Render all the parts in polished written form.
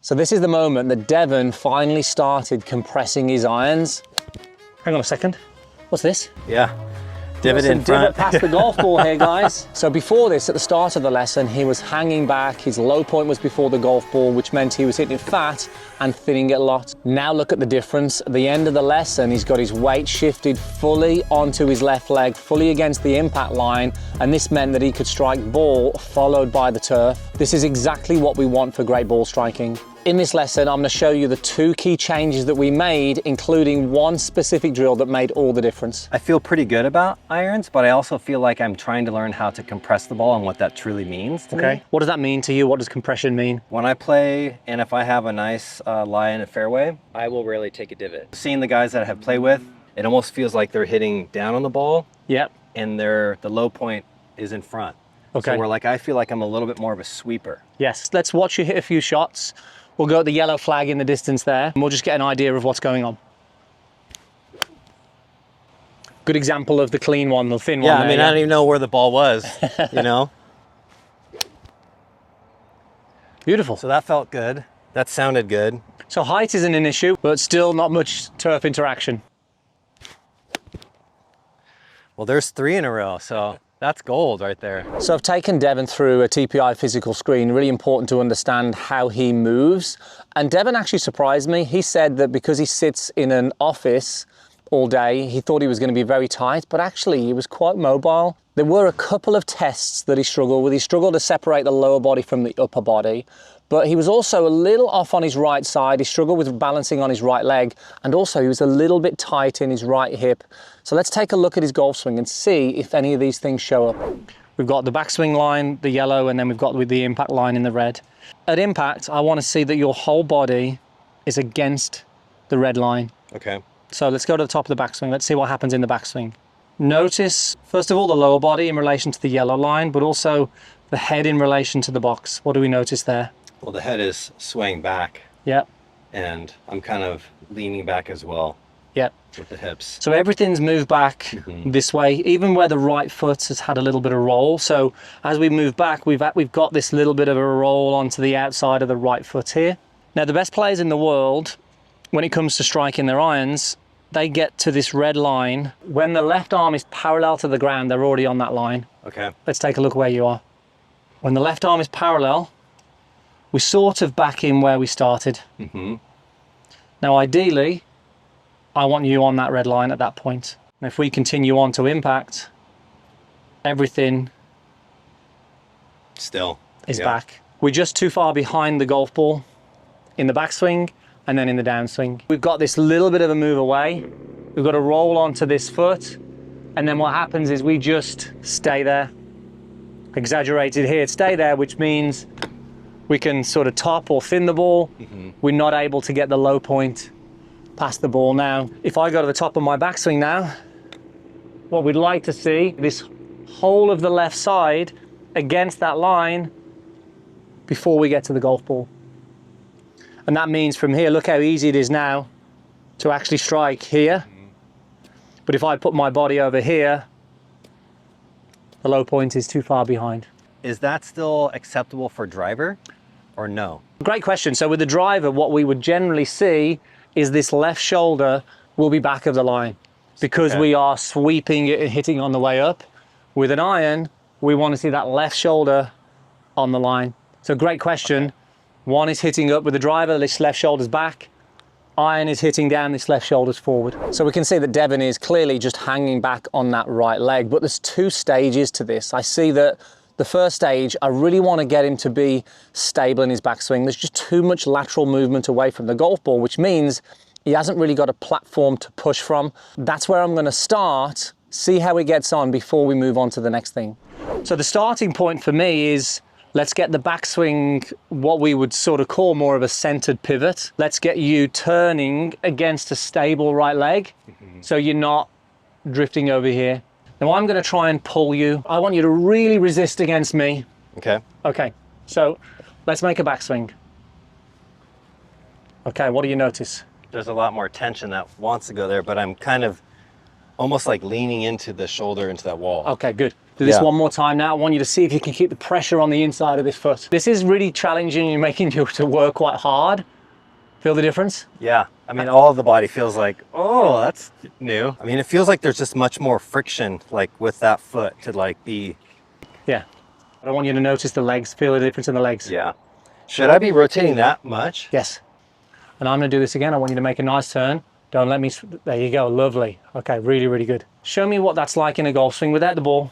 So this is the moment that Devin finally started compressing his irons. Hang on a second. What's this? Yeah. Divot in front. Divot past the golf ball here, guys. So before this, at the start of the lesson, he was hanging back. His low point was before the golf ball, which meant he was hitting fat and thinning it a lot. Now look at the difference. At the end of the lesson, he's got his weight shifted fully onto his left leg, fully against the impact line, and this meant that he could strike ball followed by the turf. This is exactly what we want for great ball striking. In this lesson, I'm going to show you the 2 key changes that we made, including one specific drill that made all the difference. I feel pretty good about irons, but I also feel like I'm trying to learn how to compress the ball and what that truly means to me. What does that mean to you? What does compression mean? When I play, and if I have a nice lie in a fairway, I will rarely take a divot. Seeing the guys that I have played with, it almost feels like they're hitting down on the ball. Yep. And the low point is in front. Okay. So I feel like I'm a little bit more of a sweeper. Yes, let's watch you hit a few shots. We'll go at the yellow flag in the distance there, and we'll just get an idea of what's going on. Good example of the clean one, the thin one. Yeah, I mean, I don't even know where the ball was, you know? Beautiful. So that felt good. That sounded good. So height isn't an issue, but still not much turf interaction. Well, there's 3 in a row, so that's gold right there. So I've taken Devin through a TPI physical screen, really important to understand how he moves. And Devin actually surprised me. He said that because he sits in an office all day, he thought he was going to be very tight, but actually he was quite mobile. There were a couple of tests that he struggled with. He struggled to separate the lower body from the upper body, but he was also a little off on his right side. He struggled with balancing on his right leg, and also he was a little bit tight in his right hip. So let's take a look at his golf swing and see if any of these things show up. We've got the backswing line, the yellow, and then we've got with the impact line in the red. At impact, I want to see that your whole body is against the red line. Okay. So let's go to the top of the backswing. Let's see what happens in the backswing. Notice, first of all, the lower body in relation to the yellow line, but also the head in relation to the box. What do we notice there? Well, the head is swaying back. Yep. And I'm kind of leaning back as well. Yep. With the hips. So everything's moved back this way, even where the right foot has had a little bit of roll. So as we move back, we've got this little bit of a roll onto the outside of the right foot here. Now, the best players in the world, when it comes to striking their irons, they get to this red line. When the left arm is parallel to the ground, they're already on that line. Okay. Let's take a look where you are. When the left arm is parallel, we're sort of back in where we started. Now, ideally, I want you on that red line at that point. And if we continue on to impact, everything still is back. We're just too far behind the golf ball in the backswing and then in the downswing. We've got this little bit of a move away. We've got to roll onto this foot. And then what happens is we just stay there. Exaggerated here, stay there, which means we can sort of top or thin the ball. We're not able to get the low point past the ball. Now, if I go to the top of my backswing now, what we'd like to see, this whole of the left side against that line before we get to the golf ball. And that means from here, look how easy it is now to actually strike here. But if I put my body over here, the low point is too far behind. Is that still acceptable for driver or no? Great question. So with the driver, what we would generally see is this left shoulder will be back of the line because we are sweeping it and hitting on the way up. With an iron, we want to see that left shoulder on the line. So great question. One is hitting up with the driver, this left shoulder's back. Iron is hitting down, this left shoulder's forward. So we can see that Devin is clearly just hanging back on that right leg, but there's 2 stages to this. I see that the first stage, I really want to get him to be stable in his backswing. There's just too much lateral movement away from the golf ball, which means he hasn't really got a platform to push from. That's where I'm going to start, see how he gets on before we move on to the next thing. So the starting point for me is, let's get the backswing, what we would sort of call more of a centered pivot. Let's get you turning against a stable right leg, so you're not drifting over here. Now I'm going to try and pull you. I want you to really resist against me. Okay. Okay, so let's make a backswing. Okay, what do you notice? There's a lot more tension that wants to go there, but I'm kind of almost like leaning into the shoulder, into that wall. Okay, good. Do this Yeah. one more time now. I want you to see if you can keep the pressure on the inside of this foot. This is really challenging. You're making you to work quite hard. Feel the difference? Yeah. I mean, all of the body feels like, oh, that's new. I mean, it feels like there's just much more friction, like with that foot to like be. Yeah. I want you to notice the legs. Feel the difference in the legs. Yeah. Should I be rotating that much? Yes. And I'm going to do this again. I want you to make a nice turn. Don't let me. There you go. Lovely. Okay. Really, really good. Show me what that's like in a golf swing without the ball.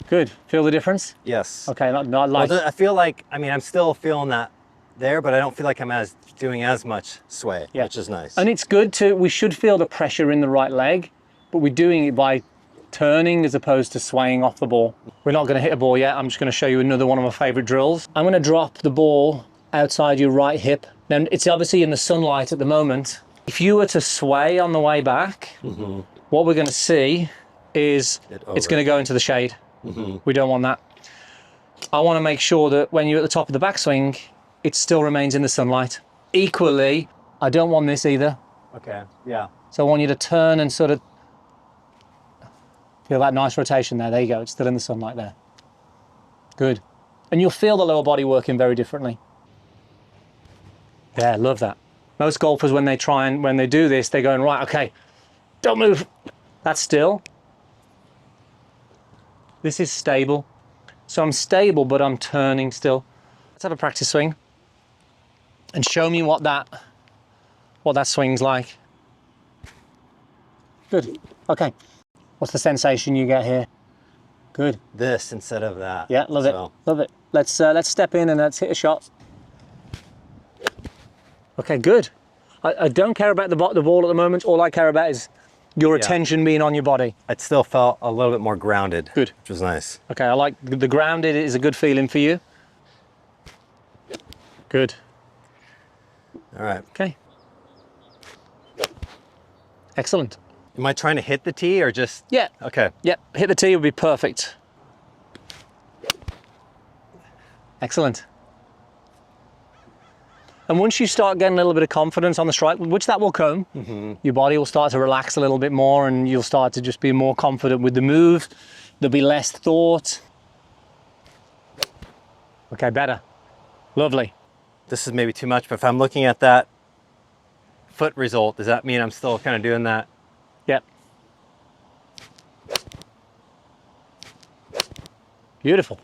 Good. Feel the difference? Yes. Okay. Not like. Well, I feel like, I mean, I'm still feeling that there, but I don't feel like I'm doing as much sway, Yeah. which is nice. And it's good to, we should feel the pressure in the right leg, but we're doing it by turning as opposed to swaying off the ball. We're not going to hit a ball yet. I'm just going to show you another one of my favorite drills. I'm going to drop the ball outside your right hip. Now, it's obviously in the sunlight at the moment. If you were to sway on the way back, what we're going to see is it's going to go into the shade. We don't want that. I want to make sure that when you're at the top of the backswing, it still remains in the sunlight. Equally, I don't want this either. Okay, yeah. So I want you to turn and sort of feel that nice rotation there. There you go. It's still in the sunlight there. Good. And you'll feel the lower body working very differently. Yeah, love that. Most golfers, when they do this, they're going, right, okay, don't move. That's still. This is stable. So I'm stable, but I'm turning still. Let's have a practice swing. And show me what that swing's like. Good. Okay. What's the sensation you get here? Good. This instead of that. Yeah, love it. Love it. Let's step in and let's hit a shot. Okay, good. I don't care about the ball at the moment. All I care about is your attention being on your body. It still felt a little bit more grounded. Good. Which was nice. Okay, I like the grounded is a good feeling for you. Good. All right. Okay. Excellent. Am I trying to hit the tee or just? Yeah. Okay. Yep, hit the tee would be perfect. Excellent. And once you start getting a little bit of confidence on the strike, which that will come, your body will start to relax a little bit more and you'll start to just be more confident with the move. There'll be less thought. Okay, better. Lovely. This is maybe too much, but if I'm looking at that foot result, does that mean I'm still kind of doing that? Yep. Beautiful.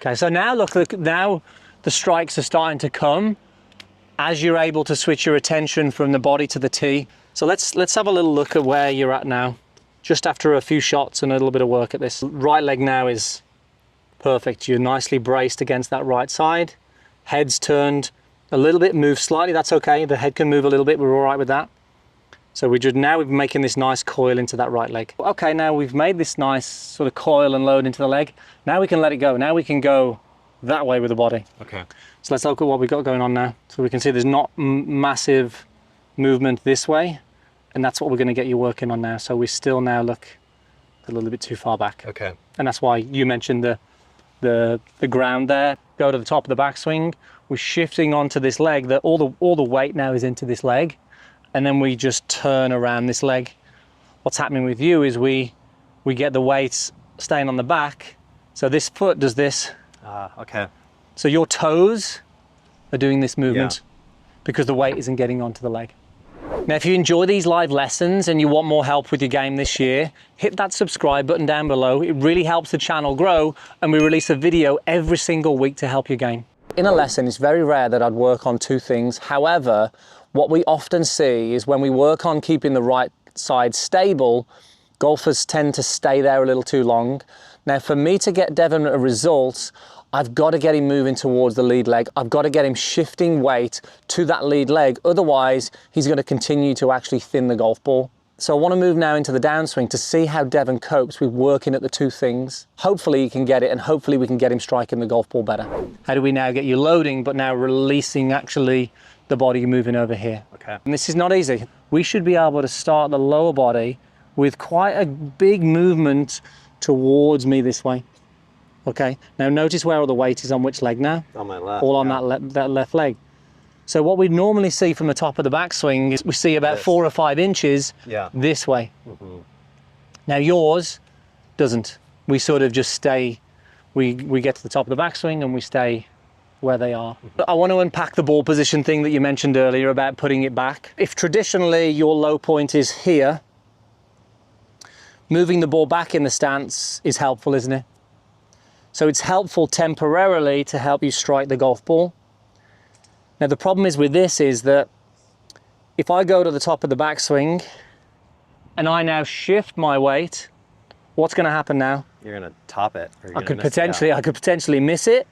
Okay, so now look, now the strikes are starting to come as you're able to switch your attention from the body to the tee. So let's have a little look at where you're at now, just after a few shots and a little bit of work at this. Right leg now is perfect. You're nicely braced against that right side. Head's turned a little bit, move slightly, that's okay. The head can move a little bit, we're all right with that. So we're making this nice coil into that right leg. Okay, now we've made this nice sort of coil and load into the leg. Now we can let it go. Now we can go that way with the body. Okay. So let's look at what we've got going on now. So we can see there's not massive movement this way, and that's what we're going to get you working on now. So we still now look a little bit too far back. Okay. And that's why you mentioned the ground there. Go to the top of the backswing. We're shifting onto this leg. That all the weight now is into this leg, and then we just turn around this leg. What's happening with you is we get the weights staying on the back. So this foot does this. Okay. So your toes are doing this movement because the weight isn't getting onto the leg. Now, if you enjoy these live lessons and you want more help with your game this year, hit that subscribe button down below. It really helps the channel grow, and we release a video every single week to help your game. In a lesson, it's very rare that I'd work on two things. However, what we often see is when we work on keeping the right side stable, golfers tend to stay there a little too long. Now, for me to get Devin a result, I've got to get him moving towards the lead leg. I've got to get him shifting weight to that lead leg. Otherwise, he's going to continue to actually thin the golf ball. So I want to move now into the downswing to see how Devin copes with working at the two things. Hopefully he can get it, and hopefully we can get him striking the golf ball better. How do we now get you loading, but now releasing actually the body moving over here? Okay. And this is not easy. We should be able to start the lower body with quite a big movement towards me this way. Okay, now notice where all the weight is on which leg now? On my left. All on that left leg. So what we normally see from the top of the backswing is we see about 4 or 5 inches this way. Now yours doesn't. We sort of just stay, we get to the top of the backswing and we stay where they are. But I want to unpack the ball position thing that you mentioned earlier about putting it back. If traditionally your low point is here, moving the ball back in the stance is helpful, isn't it? So it's helpful temporarily to help you strike the golf ball. Now the problem is with this is that if I go to the top of the backswing and I now shift my weight, what's going to happen now? You're going to top it. Or I could potentially miss it,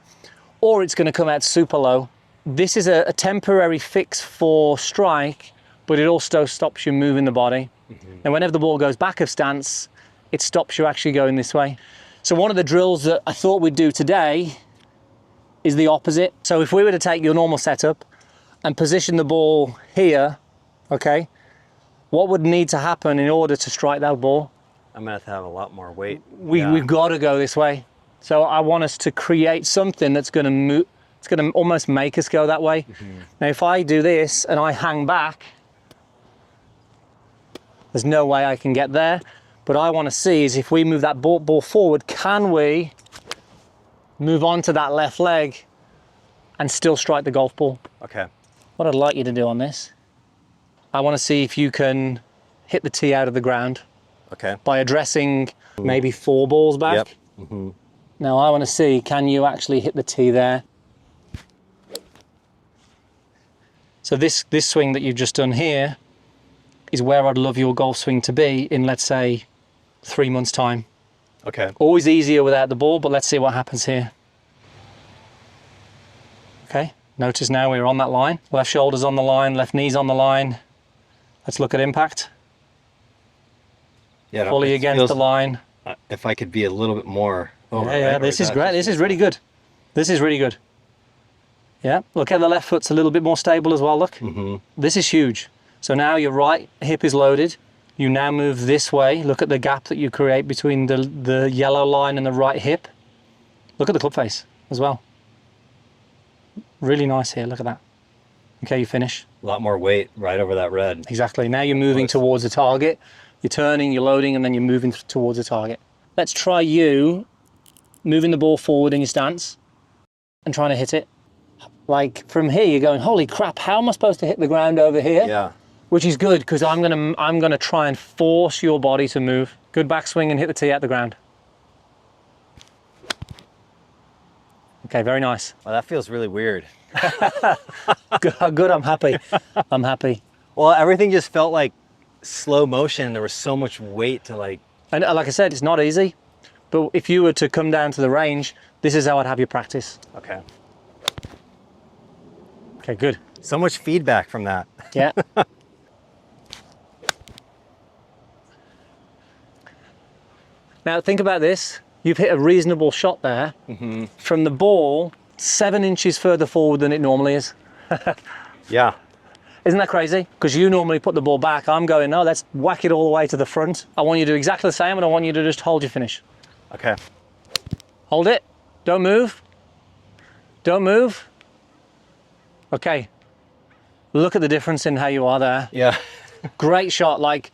or it's going to come out super low. This is a temporary fix for strike, but it also stops you moving the body. And whenever the ball goes back of stance, it stops you actually going this way. So one of the drills that I thought we'd do today is the opposite. So if we were to take your normal setup and position the ball here, okay, what would need to happen in order to strike that ball? I'm going to have a lot more weight. We've got to go this way. So I want us to create something that's going to move, it's going to almost make us go that way. Now, if I do this and I hang back, there's no way I can get there. But I want to see is if we move that ball forward, can we move on to that left leg and still strike the golf ball? Okay. What I'd like you to do on this, I want to see if you can hit the tee out of the ground. Okay. By addressing maybe 4 balls back. Yep. Now I want to see, can you actually hit the tee there? So this swing that you've just done here is where I'd love your golf swing to be in, let's say, 3 months' time. Okay. Always easier without the ball, but let's see what happens here. Okay, notice now we're on that line. Left shoulder's on the line, left knee's on the line. Let's look at impact. Yeah, Fully against the line. If I could be a little bit more. Yeah, this is great. This is really good. This is really good. Yeah, look at the left foot's a little bit more stable as well, look. This is huge. So now your right hip is loaded. You now move this way. Look at the gap that you create between the yellow line and the right hip. Look at the club face as well. Really nice here, look at that. Okay, you finish. A lot more weight right over that red. Exactly, now you're moving towards the target. You're turning, you're loading, and then you're moving towards the target. Let's try you moving the ball forward in your stance and trying to hit it. Like from here, you're going, holy crap, how am I supposed to hit the ground over here? Yeah. Which is good, because I'm gonna try and force your body to move. Good backswing and hit the tee at the ground. Okay, very nice. Well, that feels really weird. Good, I'm happy. I'm happy. Well, everything just felt like slow motion. There was so much weight to like. And like I said, it's not easy, but if you were to come down to the range, this is how I'd have you practice. Okay. Okay, good. So much feedback from that. Yeah. Now think about this. You've hit a reasonable shot there from the ball 7 inches further forward than it normally is. Yeah. Isn't that crazy? Because you normally put the ball back. I'm going, no, let's whack it all the way to the front. I want you to do exactly the same, and I want you to just hold your finish. Okay. Hold it. Don't move. Don't move. Okay. Look at the difference in how you are there. Yeah. Great shot. Like,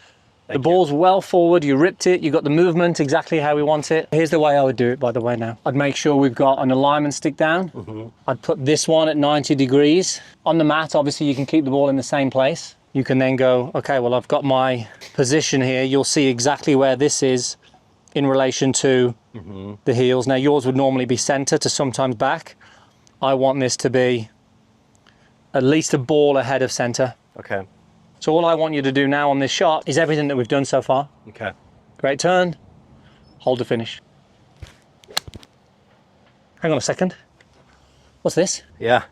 the ball's well forward, you ripped it, you got the movement exactly how we want it. Here's the way I would do it, by the way, now. I'd make sure we've got an alignment stick down. I'd put this one at 90 degrees. On the mat, obviously, you can keep the ball in the same place. You can then go, okay, well, I've got my position here. You'll see exactly where this is in relation to the heels. Now, yours would normally be center to sometimes back. I want this to be at least a ball ahead of center. Okay. So all I want you to do now on this shot is everything that we've done so far. Okay. Great turn, hold the finish. Hang on a second. What's this? Yeah.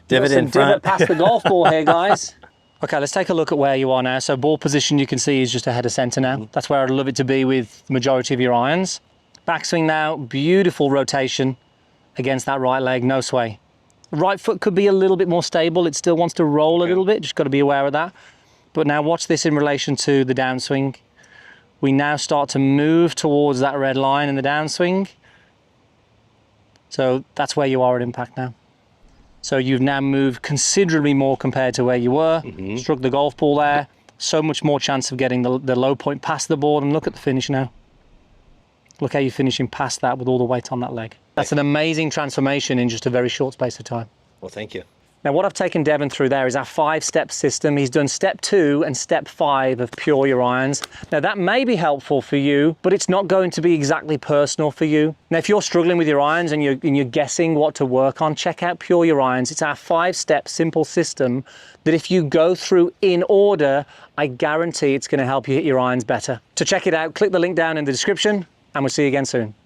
Divot in front. Divot past the golf ball here, guys. Okay, let's take a look at where you are now. So ball position you can see is just ahead of center now. That's where I'd love it to be with the majority of your irons. Backswing now, beautiful rotation against that right leg, no sway. Right foot could be a little bit more stable. It still wants to roll a little bit, just got to be aware of that. But now watch this in relation to the downswing. We now start to move towards that red line in the downswing. So that's where you are at impact now. So you've now moved considerably more compared to where you were. Struck the golf ball there. So much more chance of getting the low point past the board, and look at the finish now. Look how you're finishing past that with all the weight on that leg. That's an amazing transformation in just a very short space of time. Well, thank you. Now, what I've taken Devin through there is our 5-step system. He's done step 2 and step 5 of Pure Your Irons. Now, that may be helpful for you, but it's not going to be exactly personal for you. Now, if you're struggling with your irons and you're guessing what to work on, check out Pure Your Irons. It's our 5-step simple system that if you go through in order, I guarantee it's going to help you hit your irons better. To check it out, click the link down in the description, and we'll see you again soon.